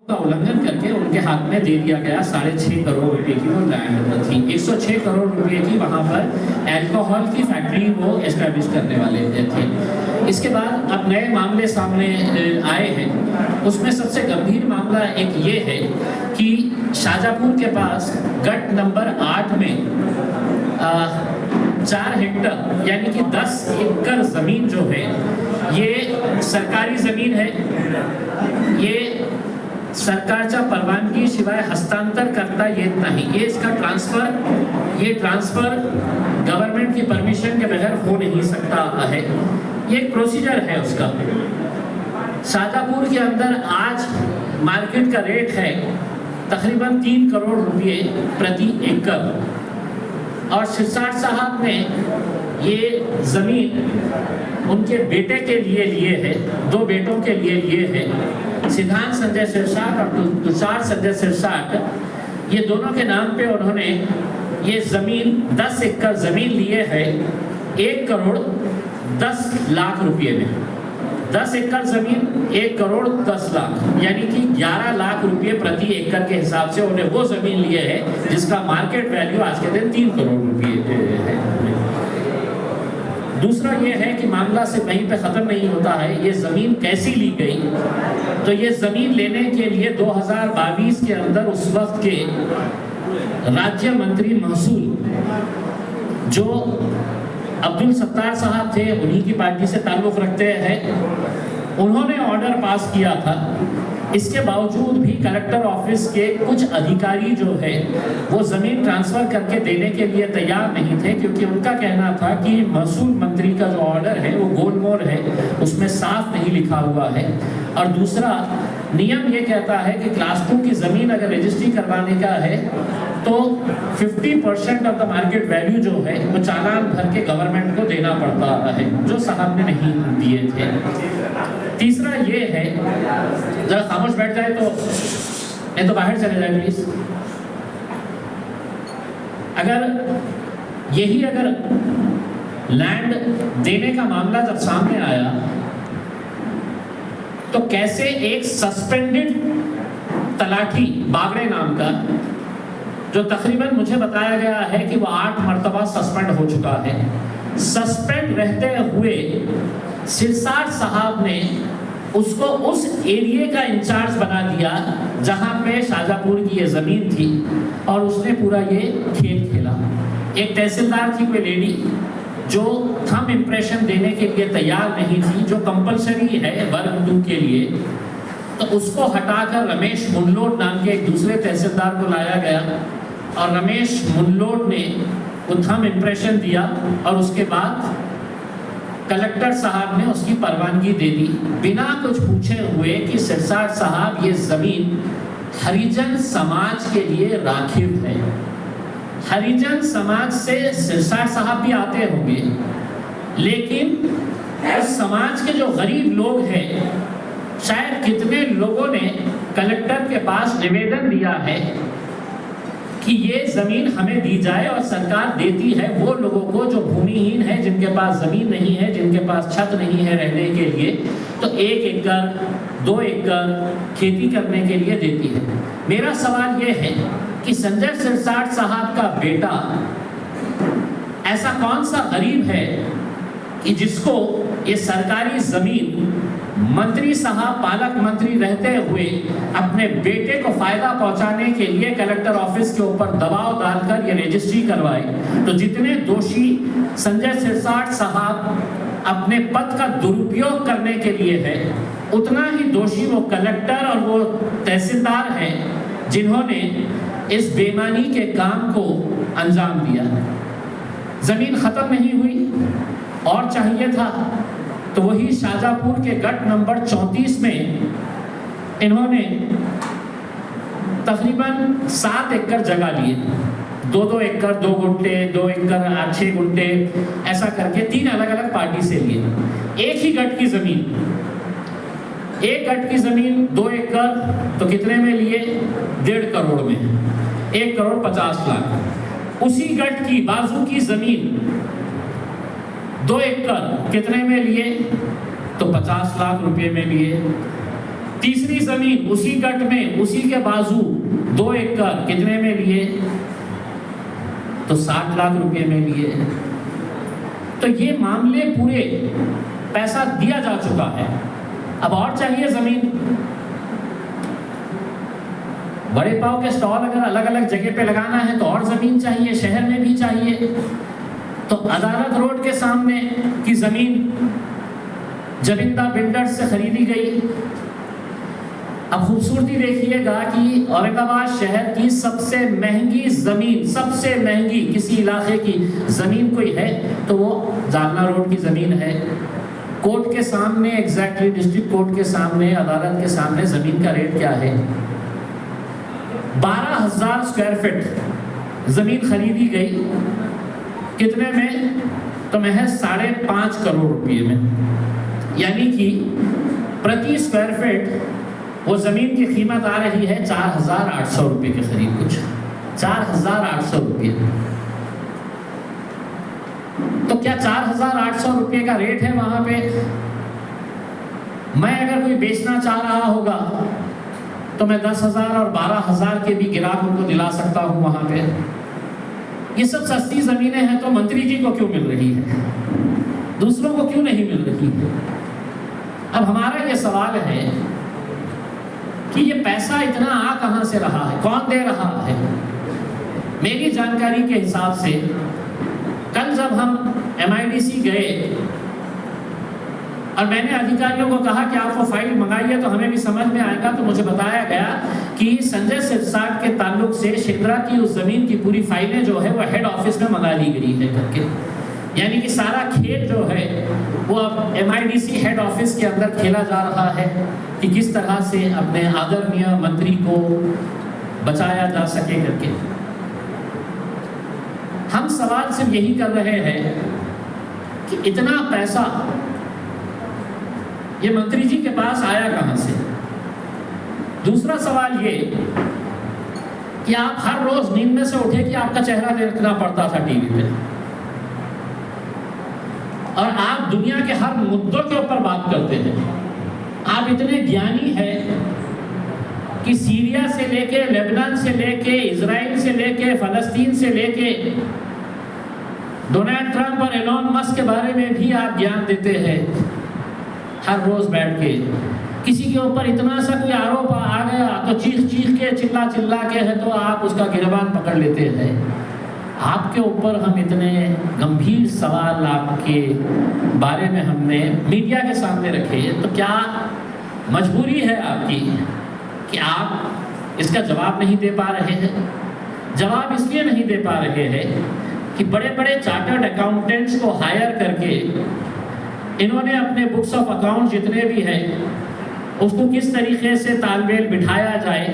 का उल्लंघन करके उनके हाथ में दे दिया गया 6.5 करोड़ रुपए की वो लैंड थी। 106 करोड़ रुपए की वहाँ पर अल्कोहल की फैक्ट्री वो एस्टैब्लिश करने वाले थे। इसके बाद अब नए मामले सामने आए हैं। उसमें सबसे गंभीर मामला एक ये है कि शाहजहाँपुर के पास गट नंबर 8 में 4 हेक्टर यानी कि 10 एकड़ जमीन जो है ये सरकारी जमीन है। ये सरकारच्या परवानगी शिवाय हस्तांतर करता येत नाही। ये ट्रांसफर गवर्नमेंट की परमिशन के बगैर हो नहीं सकता है। ये एक प्रोसीजर है उसका। शाहजहाँपुर के अंदर आज मार्केट का रेट है तकरीबन 3 करोड़ रुपए प्रति एकड़ और सिरसाट साहब ने ये जमीन उनके बेटे के लिए है, 2 बेटों के लिए है। सिद्धांत संजय सिरसाट और तुषार संजय सिरसाट ये दोनों के नाम पे उन्होंने ये जमीन 10 एकड़ जमीन लिए है 1 करोड़ 10 लाख रुपए में। 10 एकड़ जमीन 1 करोड़ 10 लाख यानी कि 11 लाख रुपए प्रति एकड़ के हिसाब से उन्हें वो जमीन लिए है जिसका मार्केट वैल्यू आज के दिन 3 करोड़ रुपए है। दूसरा ये है कि मामला से कहीं पे खत्म नहीं होता है। ये जमीन कैसी ली गई, तो ये जमीन लेने के लिए 2022 के अंदर उस वक्त के राज्य मंत्री महसूल जो अब्दुल सत्तार साहब थे, उन्हीं की पार्टी से ताल्लुक रखते हैं, उन्होंने ऑर्डर पास किया था। इसके बावजूद भी कलेक्टर ऑफिस के कुछ अधिकारी जो है वो जमीन ट्रांसफर करके देने के लिए तैयार नहीं थे, क्योंकि उनका कहना था कि महसूल मंत्री का जो ऑर्डर है वो गोलमोल है, उसमें साफ नहीं लिखा हुआ है। और दूसरा नियम ये कहता है कि क्लास 2 की जमीन अगर रजिस्ट्री करवाने का है तो 50% ऑफ द मार्केट वैल्यू जो है वो चालान भर के गवर्नमेंट को देना पड़ता है, जो साहब ने नहीं दिए थे। तीसरा ये है, जरा खामोश बैठ जाए तो नहीं तो बाहर चले जाए प्लीज। अगर लैंड देने का मामला जब सामने आया तो कैसे एक सस्पेंडेड तलाठी बागड़े नाम का, जो तकरीबन मुझे बताया गया है कि वो 8 मरतबा सस्पेंड हो चुका है, सस्पेंड रहते हुए सिरसाट साहब ने उसको उस एरिया का इंचार्ज बना दिया जहां पे शाहजहाँपुर की ये जमीन थी, और उसने पूरा ये खेल खेला। एक तहसीलदार थी कोई लेडी जो थंब इम्प्रेशन देने के लिए तैयार नहीं थी, जो कंपलसरी है वर्ग 2 के लिए, तो उसको हटाकर रमेश मुनलोड नाम के एक दूसरे तहसीलदार को लाया गया और रमेश मुनलोड ने वो थंब इम्प्रेशन दिया और उसके बाद कलेक्टर साहब ने उसकी परवानगी दे दी बिना कुछ पूछे हुए कि सिरसाट साहब ये जमीन हरिजन समाज के लिए राखिव है। हरिजन समाज से सिरसाट साहब भी आते होंगे, लेकिन उस समाज के जो गरीब लोग हैं, शायद कितने लोगों ने कलेक्टर के पास निवेदन दिया है कि ये जमीन हमें दी जाए, और सरकार देती है वो लोगों को जो भूमिहीन है, जिनके पास जमीन नहीं है, जिनके पास छत नहीं है रहने के लिए, तो 1 एकड़ 2 एकड़ खेती करने के लिए देती है। मेरा सवाल ये है कि संजय सिरसाट साहब का बेटा ऐसा कौन सा गरीब है कि जिसको ये सरकारी जमीन मंत्री साहब पालक मंत्री रहते हुए अपने बेटे को फायदा पहुंचाने के लिए कलेक्टर ऑफिस के ऊपर दबाव डालकर ये रजिस्ट्री करवाए। तो जितने दोषी संजय सिरसाट साहब अपने पद का दुरुपयोग करने के लिए है, उतना ही दोषी वो कलेक्टर और वो तहसीलदार हैं जिन्होंने इस बेईमानी के काम को अंजाम दिया। जमीन खत्म नहीं हुई और चाहिए था, तो वही शाहजहाँपुर के गट नंबर 34 में इन्होंने तकरीबन 7 एकड़ जगह लिए, 2-2 एकड़ 2 गुंठे 2 एकड़ 6 गुंठे ऐसा करके 3 अलग अलग पार्टी से लिए। एक ही गट की जमीन, एक गट की जमीन 2 एकड़ तो कितने में लिए? 1.5 करोड़ में, 1 करोड़ 50 लाख। उसी गट की बाजू की जमीन 2 एकड़ कितने में लिए? तो 50 लाख रुपए में लिए। तीसरी जमीन उसी गट में, उसी के बाजू 2 एकड़ कितने में लिए? तो 60 लाख रुपए में लिए। तो ये मामले पूरे, पैसा दिया जा चुका है, अब और चाहिए जमीन। बड़े पाव के स्टॉल अगर अलग अलग जगह पे लगाना है तो और जमीन चाहिए, शहर में भी चाहिए। तो अदालत रोड के सामने की जमीन जबिंदा बिल्डर्स से खरीदी गई। अब खूबसूरती देखिएगा कि औरंगाबाद शहर की सबसे महंगी जमीन, सबसे महंगी किसी इलाके की जमीन कोई है तो वो जालना रोड की जमीन है। कोर्ट के सामने, एग्जैक्टली डिस्ट्रिक्ट कोर्ट के सामने, अदालत के सामने जमीन का रेट क्या है? 12,000 स्क्वायर फीट जमीन खरीदी गई। कितने में? तो महज 5.5 करोड़ रुपये में। यानी कि प्रति स्क्वायर फीट वो जमीन की कीमत आ रही है 4,800 रुपये के करीब, कुछ 4,800 रुपये। तो क्या 4,800 रुपये का रेट है वहां पे? मैं अगर कोई बेचना चाह रहा होगा तो मैं 10,000 और 12,000 के भी गिराक उनको दिला सकता हूं वहां पे। ये सब सस्ती जमीनें हैं तो मंत्री जी को क्यों मिल रही है, दूसरों को क्यों नहीं मिल रही है? अब हमारा ये सवाल है कि ये पैसा इतना आ कहां से रहा है, कौन दे रहा है? मेरी जानकारी के हिसाब से कल जब हम MIDC गए और मैंने अधिकारियों को कहा कि आपको फाइल मंगाइए तो हमें भी समझ में आएगा, तो मुझे बताया गया कि संजय सिरसाट के ताल्लुक से शेंद्रा की उस जमीन की पूरी फाइलें जो है वो हेड ऑफिस में मंगा ली गई है करके। यानी कि सारा खेल जो है वो अब MIDC हेड ऑफिस के अंदर खेला जा रहा है कि किस तरह से अपने आदरणीय मंत्री को बचाया जा सके करके। हम सवाल सिर्फ यही कर रहे हैं कि इतना पैसा ये मंत्री जी के पास आया कहां से? दूसरा सवाल ये कि आप हर रोज नींद में से उठे कि आपका चेहरा देखना पड़ता था टीवी पे, और आप दुनिया के हर मुद्दों के ऊपर बात करते हैं। आप इतने ज्ञानी हैं कि सीरिया से लेके, लेबनान से लेके, इजराइल से लेके, फलस्तीन से लेके, डोनाल्ड ट्रंप और एलोन मस्क के बारे में भी आप ज्ञान देते हैं हर रोज बैठ के। किसी के ऊपर इतना सा कोई आरोप आ गया तो चीख चीख के, चिल्ला चिल्ला के है तो आप उसका गिरबान पकड़ लेते हैं। आपके ऊपर हम इतने गंभीर सवाल आपके बारे में हमने मीडिया के सामने रखे, तो क्या मजबूरी है आपकी कि आप इसका जवाब नहीं दे पा रहे हैं? जवाब इसलिए नहीं दे पा रहे हैं कि बड़े बड़े चार्टर्ड अकाउंटेंट्स को हायर करके इन्होंने अपने बुक्स ऑफ अकाउंट जितने भी हैं उसको किस तरीके से तालमेल बिठाया जाए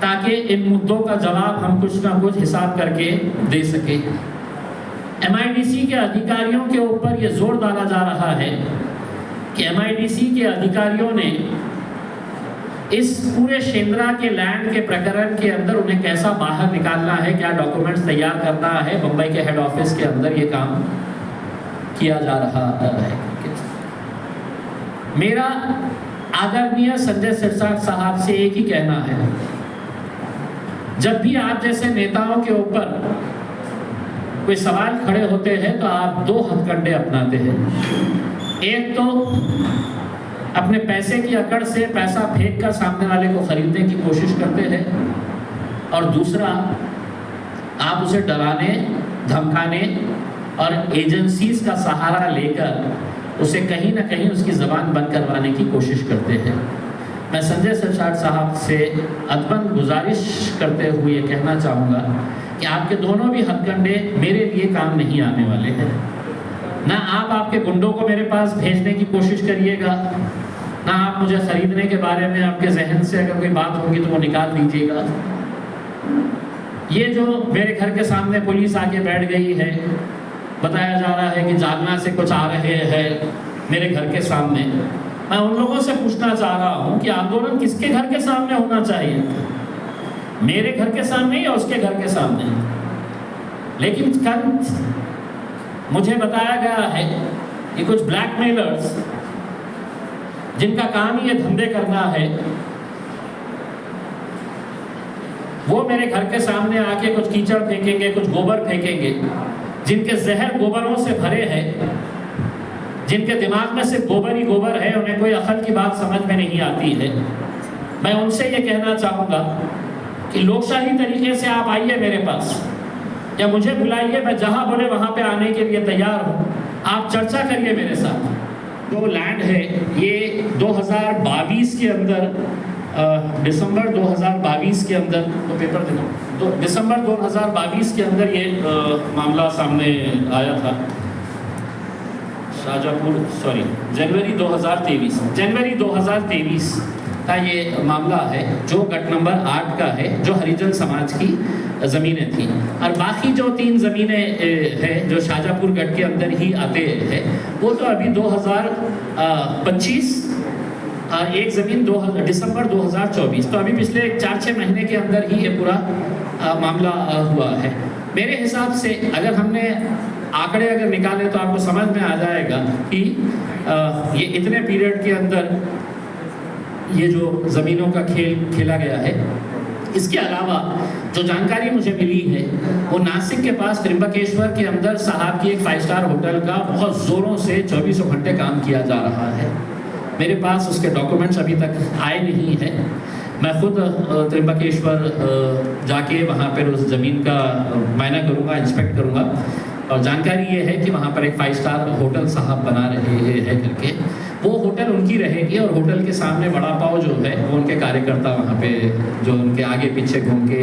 ताकि इन मुद्दों का जवाब हम कुछ ना कुछ हिसाब करके दे सके। MIDC के अधिकारियों के ऊपर ये जोर डाला जा रहा है कि MIDC के अधिकारियों ने इस पूरे शेंद्रा के लैंड के प्रकरण के अंदर उन्हें कैसा बाहर निकालना है, क्या डॉक्यूमेंट्स तैयार करना है। मुंबई के हेड ऑफिस के अंदर ये काम किया जा रहा है। मेरा आदरणीय संजय सिरसाट साहब से एक ही कहना है, जब भी आप जैसे नेताओं के ऊपर कोई सवाल खड़े होते हैं तो आप 2 हथकंडे अपनाते हैं। एक तो अपने पैसे की अकड़ से पैसा फेंक कर सामने वाले को खरीदने की कोशिश करते हैं, और दूसरा आप उसे डराने, धमकाने और एजेंसीज का सहारा लेकर उसे कहीं ना कहीं उसकी ज़बान बंद करवाने की कोशिश करते हैं। मैं संजय सिरसाट साहब से अदबन गुजारिश करते हुए कहना चाहूँगा कि आपके दोनों भी हथकंडे मेरे लिए काम नहीं आने वाले हैं। ना आप आपके गुंडों को मेरे पास भेजने की कोशिश करिएगा, ना आप मुझे खरीदने के बारे में आपके जहन से अगर कोई बात होगी तो वो निकाल दीजिएगा। ये जो मेरे घर के सामने पुलिस आके बैठ गई है, बताया जा रहा है कि जालना से कुछ आ रहे हैं मेरे घर के सामने, मैं उन लोगों से पूछना चाह रहा हूँ कि आंदोलन किसके घर के सामने होना चाहिए, मेरे घर के सामने या उसके घर के सामने? लेकिन कल मुझे बताया गया है कि कुछ ब्लैकमेलर्स जिनका काम ही ये धंधे करना है, वो मेरे घर के सामने आके कुछ कीचड़ फेंकेंगे, कुछ गोबर फेंकेंगे, जिनके जहर गोबरों से भरे हैं, जिनके दिमाग में सिर्फ गोबर ही गोबर है, उन्हें कोई अकल की बात समझ में नहीं आती है। मैं उनसे ये कहना चाहूँगा कि लोकशाही तरीके से आप आइए मेरे पास या मुझे बुलाइए, मैं जहाँ बोले वहाँ पे आने के लिए तैयार हूँ। आप चर्चा करिए मेरे साथ। जो लैंड है ये 2022 के अंदर, दिसंबर 2022 के अंदर, तो पेपर देखो, तो दिसंबर 2022 के अंदर ये मामला सामने आया था। शाहजहाँपुर, सॉरी, जनवरी 2023 का ये मामला है, जो गट नंबर 8 का है, जो हरिजन समाज की ज़मीनें थी। और बाकी जो 3 ज़मीनें हैं जो शाहजहाँपुर गट के अंदर ही आते हैं, वो तो अभी 2025 और एक ज़मीन दिसंबर 2024, तो अभी पिछले 4-6 महीने के अंदर ही ये पूरा मामला हुआ है। मेरे हिसाब से अगर हमने आंकड़े अगर निकाले तो आपको समझ में आ जाएगा कि ये इतने पीरियड के अंदर ये जो ज़मीनों का खेल खेला गया है। इसके अलावा जो जानकारी मुझे मिली है, वो नासिक के पास त्रिंबकेश्वर के अंदर साहब की एक 5 स्टार होटल का बहुत ज़ोरों से 24 घंटे काम किया जा रहा है। मेरे पास उसके डॉक्यूमेंट्स अभी तक आए नहीं हैं। मैं खुद त्रिंबकेश्वर जाके वहाँ पर उस ज़मीन का मायना करूँगा, इंस्पेक्ट करूँगा, और जानकारी ये है कि वहाँ पर एक 5 स्टार होटल साहब बना रहे हैं करके। वो होटल उनकी रहेगी और होटल के सामने वड़ा पाव जो है वो उनके कार्यकर्ता वहाँ पे जो उनके आगे पीछे घूम के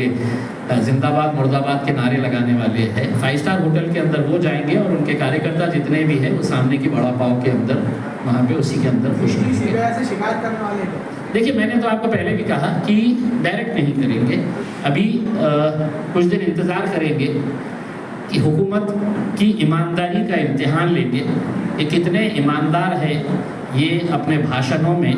जिंदाबाद मुर्दाबाद के नारे लगाने वाले हैं। 5 स्टार होटल के अंदर वो जाएंगे और उनके कार्यकर्ता जितने भी हैं वो सामने की वड़ा पाव के अंदर वहाँ पे उसी के अंदर खुश रहेंगे। शिकायत करने वाले देखिए, मैंने तो आपको पहले भी कहा कि डायरेक्ट नहीं करेंगे, अभी कुछ दिन इंतज़ार करेंगे कि हुकूमत की ईमानदारी का इम्तिहान लेंगे। ये कितने ईमानदार है, ये अपने भाषणों में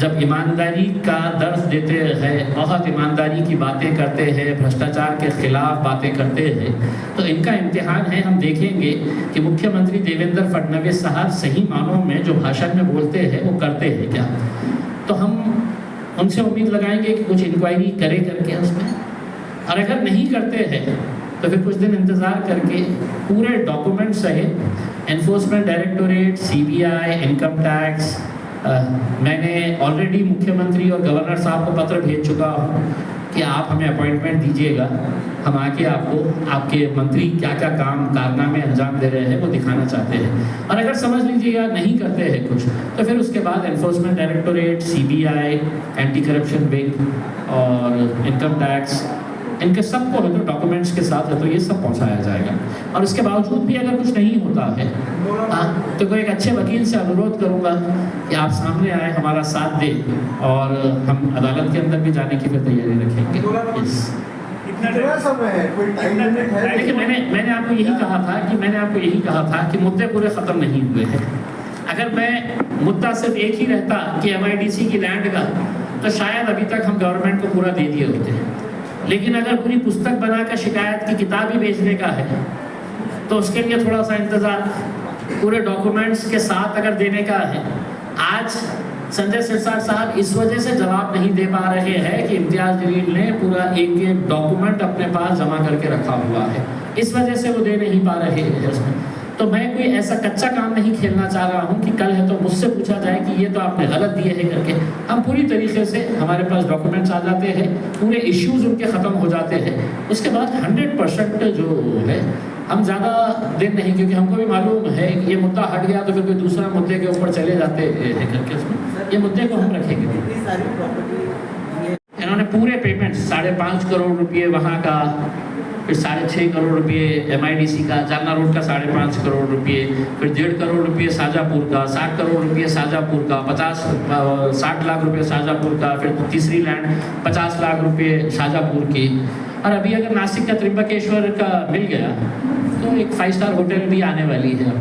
जब ईमानदारी का दर्स देते हैं, बहुत ईमानदारी की बातें करते हैं, भ्रष्टाचार के खिलाफ बातें करते हैं, तो इनका इम्तिहान है। हम देखेंगे कि मुख्यमंत्री देवेंद्र फडणवीस साहब सही मानों में जो भाषण में बोलते हैं वो करते हैं क्या। तो हम उनसे उम्मीद लगाएंगे कि कुछ इंक्वायरी करे करके उसमें, और अगर नहीं करते हैं तो फिर कुछ दिन इंतज़ार करके पूरे डॉक्यूमेंट्स सहित enforcement directorate, CBI, income tax, मैंने ऑलरेडी मुख्यमंत्री और गवर्नर साहब को पत्र भेज चुका हूँ कि आप हमें अपॉइंटमेंट दीजिएगा, हम आके आपको आपके मंत्री क्या क्या काम कारनामे अंजाम दे रहे हैं वो दिखाना चाहते हैं। और अगर समझ लीजिएगा नहीं करते हैं कुछ, तो फिर उसके बाद enforcement directorate, CBI, anti corruption wing और इनकम टैक्स, इनके सबको है तो डॉक्यूमेंट्स के साथ है तो ये सब पहुंचाया जाएगा। और इसके बावजूद भी अगर कुछ नहीं होता है तो कोई एक अच्छे वकील से अनुरोध करूंगा कि आप सामने आए, हमारा साथ दें, और हम अदालत के अंदर भी जाने की फिर तैयारी रखेंगे। देखिए, मैंने आपको यही कहा था कि मुद्दे पूरे ख़त्म नहीं हुए हैं। अगर मैं मुद्दा सिर्फ एक ही रहता कि MIDC की लैंड का, तो शायद अभी तक हम गवर्नमेंट को पूरा दे दिए होते। लेकिन अगर पूरी पुस्तक बनाकर शिकायत की किताब ही बेचने का है तो उसके लिए थोड़ा सा इंतज़ार, पूरे डॉक्यूमेंट्स के साथ अगर देने का है। आज संजय सिरसाट साहब इस वजह से जवाब नहीं दे पा रहे हैं कि इम्तियाज़ जलील ने पूरा एक डॉक्यूमेंट अपने पास जमा करके रखा हुआ है, इस वजह से वो दे नहीं पा रहे हैं उसमें। तो मैं कोई ऐसा कच्चा काम नहीं खेलना चाह रहा हूँ कि कल है तो मुझसे पूछा जाए कि ये तो आपने गलत दिए हैं करके। हम पूरी तरीके से, हमारे पास डॉक्यूमेंट्स आ जाते हैं, पूरे इश्यूज उनके ख़त्म हो जाते हैं, उसके बाद 100% जो है हम ज़्यादा दिन नहीं, क्योंकि हमको भी मालूम है कि ये मुद्दा हट गया तो फिर कोई दूसरा मुद्दे के ऊपर चले जाते हैं करके, उसमें ये मुद्दे को हम रखेंगे। इन्होंने पूरे पेमेंट्स 5.5 करोड़ रुपये वहाँ का, फिर 6.5 करोड़ रुपये MIDC का, जालना रोड का 5.5 करोड़ रुपये, फिर 1.5 करोड़ रुपये शाहजहाँपुर का, 60 करोड़ रुपये शाहजहाँपुर का, 60 लाख रुपये शाहजहाँपुर का, फिर तीसरी लैंड 50 लाख रुपये शाहजहाँपुर की। और अभी अगर नासिक का त्रिंबकेश्वर का मिल गया तो एक 5 स्टार होटल भी आने वाली है।